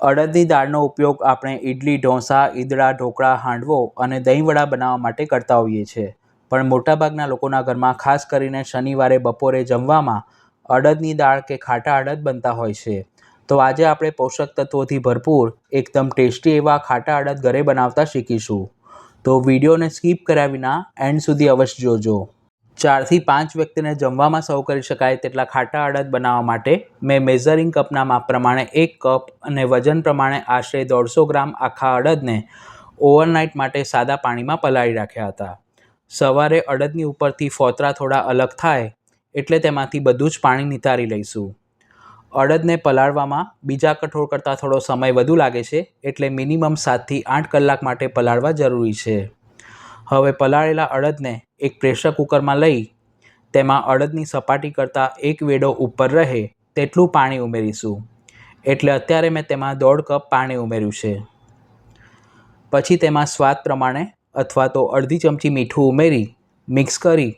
અડદની દાળનો ઉપયોગ આપણે ઇડલી, ઢોસા, ઈદડા, ઢોકળા, હાંડવો અને દહીંવડા બનાવવા માટે કરતા હોઈએ છીએ. પણ મોટાભાગના લોકોના ઘરમાં ખાસ કરીને શનિવારે બપોરે જમવામાં અડદની દાળ કે ખાટા અડદ બનતા હોય છે. તો આજે આપણે પોષક તત્વોથી ભરપૂર એકદમ ટેસ્ટી એવા ખાટા અડદ ઘરે બનાવતા શીખીશું. તો વિડીયોને સ્કીપ કર્યા વિના એન્ડ સુધી અવશ્ય જોજો. 4 થી 5 વ્યક્તિને જમવામાં સર્વ કરી શકાય તેટલા ખાટા અડદ બનાવવા માટે મેં મેઝરિંગ કપના માપ પ્રમાણે 1 કપ અને વજન પ્રમાણે આશરે 150 ગ્રામ આખા અડદને ઓવરનાઇટ માટે સાદા પાણીમાં પલાળી રાખ્યા હતા. સવારે અડદની ઉપરથી ફોતરા થોડા અલગ થાય એટલે તેમાંથી બધું જ પાણી નિતારી લઈશું. અડદને પલાળવામાં બીજા કઠોળ કરતાં થોડો સમય વધુ લાગે છે, એટલે મિનિમમ 7 થી 8 કલાક માટે પલાળવા જરૂરી છે. હવે પલાળેલા અડદને એક પ્રેશર કુકરમાં લઈ તેમાં અડદની સપાટી કરતાં એક વેડો ઉપર રહે તેટલું પાણી ઉમેરીશું. એટલે અત્યારે મેં તેમાં 1.5 કપ પાણી ઉમેર્યું છે. પછી તેમાં સ્વાદ પ્રમાણે અથવા તો અડધી ચમચી મીઠું ઉમેરી મિક્સ કરી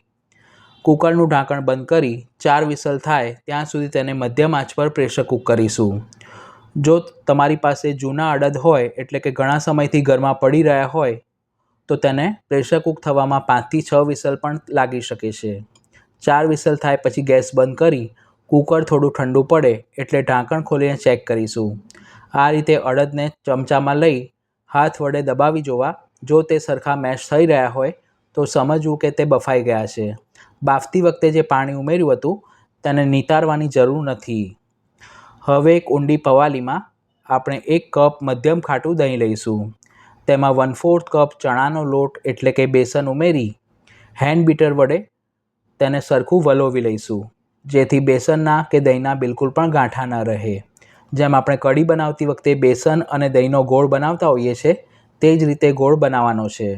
કુકરનું ઢાંકણ બંધ કરી 4 વિસલ થાય ત્યાં સુધી તેને મધ્યમ આંચ પર પ્રેશર કૂક કરીશું. જો તમારી પાસે જૂના અડદ હોય એટલે કે ઘણા સમયથી ઘરમાં પડી રહ્યા હોય તો તેને પ્રેશર કૂક થવામાં 5 થી 6 વિસલ પણ લાગી શકે છે. 4 વિસલ થાય પછી ગેસ બંધ કરી કુકર થોડું ઠંડુ પડે એટલે ઢાંકણ ખોલીને ચેક કરીશું. આ રીતે અડદને ચમચામાં લઈ હાથ વડે દબાવી જોવા. જો તે સરખા મેશ થઈ રહ્યા હોય તો સમજવું કે તે બફાઈ ગયા છે. બાફતી વખતે જે પાણી ઉમેર્યું હતું તેને નિતારવાની જરૂર નથી. હવે એક ઊંડી પવાલીમાં આપણે 1 કપ મધ્યમ ખાટું દહીં લઈશું. તેમાં 1/4 કપ ચણાનો લોટ એટલે કે બેસન ઉમેરી હેન્ડ બીટર વડે તેને સરખું વલોવી લઈશું, જેથી બેસનના કે દહીંના બિલકુલ પણ ગાંઠા ન રહે. જેમ આપણે કઢી બનાવતી વખતે બેસન અને દહીંનો ગોળ બનાવતા હોઈએ છીએ તે જ રીતે ગોળ બનાવવાનો છે.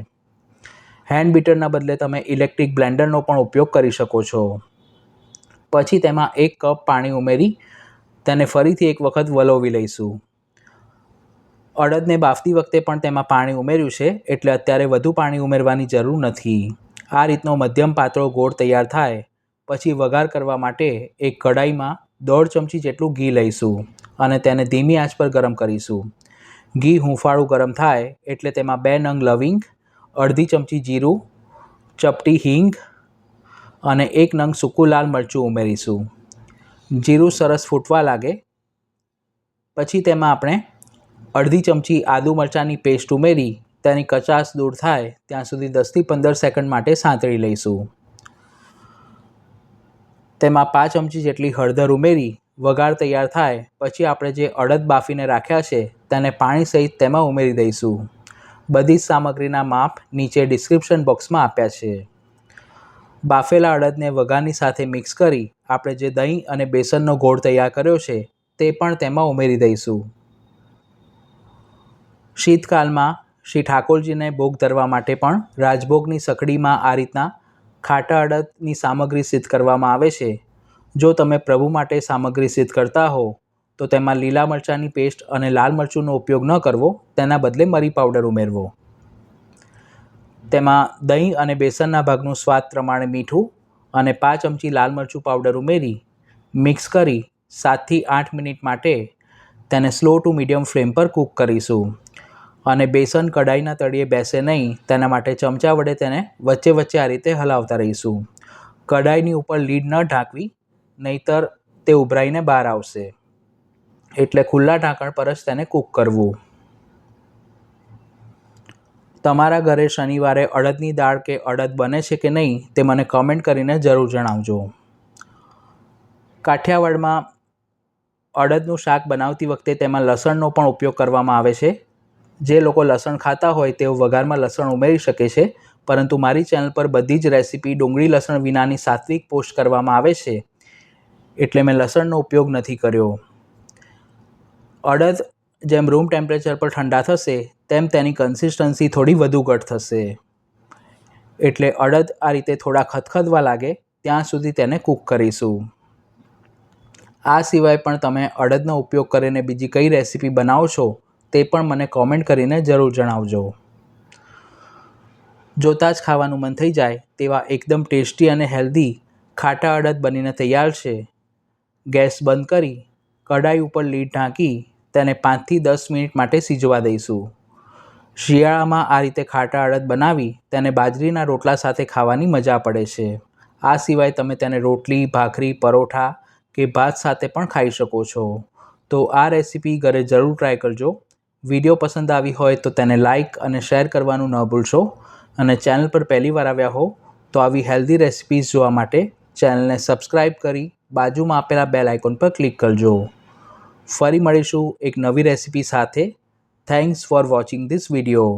હેન્ડ બીટરના બદલે તમે ઇલેક્ટ્રિક બ્લેન્ડરનો પણ ઉપયોગ કરી શકો છો. પછી તેમાં 1 કપ પાણી ઉમેરી તેને ફરીથી એક વખત વલોવી લઈશું. અડદને બાફતી વખતે પણ તેમાં પાણી ઉમેર્યું છે એટલે અત્યારે વધુ પાણી ઉમેરવાની જરૂર નથી. આ રીતનો મધ્યમ પાતળો ગોળ તૈયાર થાય પછી વઘાર કરવા માટે એક કઢાઈમાં 1.5 ચમચી જેટલું ઘી લઈશું અને તેને ધીમી આંચ પર ગરમ કરીશું. ઘી હૂંફાળું ગરમ થાય એટલે તેમાં 2 નંગ લવિંગ, અડધી ચમચી જીરું, ચપટી હિંગ અને 1 નંગ સૂકું લાલ મરચું ઉમેરીશું. જીરું સરસ ફૂટવા લાગે પછી તેમાં આપણે અડધી ચમચી આદુ મરચાંની પેસ્ટ ઉમેરી તેની કચાશ દૂર થાય ત્યાં સુધી 10 થી 15 સેકન્ડ માટે સાંતળી લઈશું. તેમાં 5 ચમચી જેટલી હળદર ઉમેરી વઘાર તૈયાર થાય પછી આપણે જે અડદ બાફીને રાખ્યા છે તેને પાણી સહિત તેમાં ઉમેરી દઈશું. બધી જ સામગ્રીના માપ નીચે ડિસ્ક્રિપ્શન બોક્સમાં આપ્યા છે. બાફેલા અડદને વઘારની સાથે મિક્સ કરી આપણે જે દહીં અને બેસનનો ગોળ તૈયાર કર્યો છે તે પણ તેમાં ઉમેરી દઈશું. શીતકાલમાં શ્રી ઠાકોરજીને ભોગ ધરવા માટે પણ રાજભોગની સકડીમાં આ રીતના ખાટા અડદની સામગ્રી સિદ્ધ કરવામાં આવે છે. જો તમે પ્રભુ માટે સામગ્રી સિદ્ધ કરતા હો તો તેમાં લીલા મરચાંની પેસ્ટ અને લાલ મરચુંનો ઉપયોગ ન કરવો, તેના બદલે મરી પાવડર ઉમેરવો. તેમાં દહીં અને બેસનના ભાગનું સ્વાદ પ્રમાણે મીઠું અને 5 ચમચી લાલ મરચું પાવડર ઉમેરી મિક્સ કરી 7 થી 8 મિનિટ માટે તેને સ્લો ટુ મીડિયમ ફ્લેમ પર કૂક કરીશું. અને બેસન કઢાઈના તળિયે બેસે નહીં તેના માટે ચમચા વડે તેને વચ્ચે વચ્ચે આ રીતે હલાવતા રહીશું. કઢાઈની ઉપર લીડ ન ઢાંકવી, નહીંતર તે ઉભરાઈને બહાર આવશે. એટલે ખુલ્લા ઢાંકણ પર જ તેને કૂક કરવું. તમારા ઘરે શનિવારે અડદની દાળ કે અડદ બને છે કે નહીં તે મને કમેન્ટ કરીને જરૂર જણાવજો. કાઠિયાવાડમાં અડદનું શાક બનાવતી વખતે તેમાં લસણનો પણ ઉપયોગ કરવામાં આવે છે. જે લોકો લસણ ખાતા હોય તેઓ વઘારમાં લસણ ઉમેરી શકે છે, પરંતુ મારી ચેનલ પર બધી જ રેસીપી ડુંગળી લસણ વિનાની સાત્વિક પોસ્ટ કરવામાં આવે છે એટલે મેં લસણનો ઉપયોગ નથી કર્યો. અડદ જેમ રૂમ ટેમ્પરેચર પર ઠંડા થશે તેમ તેની કન્સિસ્ટન્સી થોડી વધુ ઘટ થશે. એટલે અડદ આ રીતે થોડા ખદખદવા લાગે ત્યાં સુધી તેને કૂક કરીશું. આ સિવાય પણ તમે અડદનો ઉપયોગ કરીને બીજી કઈ રેસીપી બનાવો છો તે પણ મને કોમેન્ટ કરીને જરૂર જણાવજો. જોતાં જ ખાવાનું મન થઈ જાય તેવા એકદમ ટેસ્ટી અને હેલ્ધી ખાટા અડદ બનીને તૈયાર છે. ગેસ બંધ કરી કઢાઈ ઉપર લીડ ઢાંકી તેને 5 થી 10 મિનિટ માટે સિજવા દઈશું. શિયાળામાં આ રીતે ખાટા અડદ બનાવી તેને બાજરીના રોટલા સાથે ખાવાની મજા પડે છે. આ સિવાય તમે તેને રોટલી, ભાખરી, પરોઠા કે ભાત સાથે પણ ખાઈ શકો છો. તો આ રેસીપી ઘરે જરૂર ટ્રાય કરજો. વિડીયો પસંદ આવી હોય તો તેને લાઇક અને શેર કરવાનું ન ભૂલશો. અને ચેનલ પર પહેલી વાર આવ્યા હો તો આવી હેલ્ધી રેસિપીઝ જોવા માટે ચેનલને સબસ્ક્રાઈબ કરી બાજુમાં આપેલા બેલ આઇકોન પર ક્લિક કરજો. ફરી મળીશું એક નવી રેસિપી સાથે. Thanks for watching this video.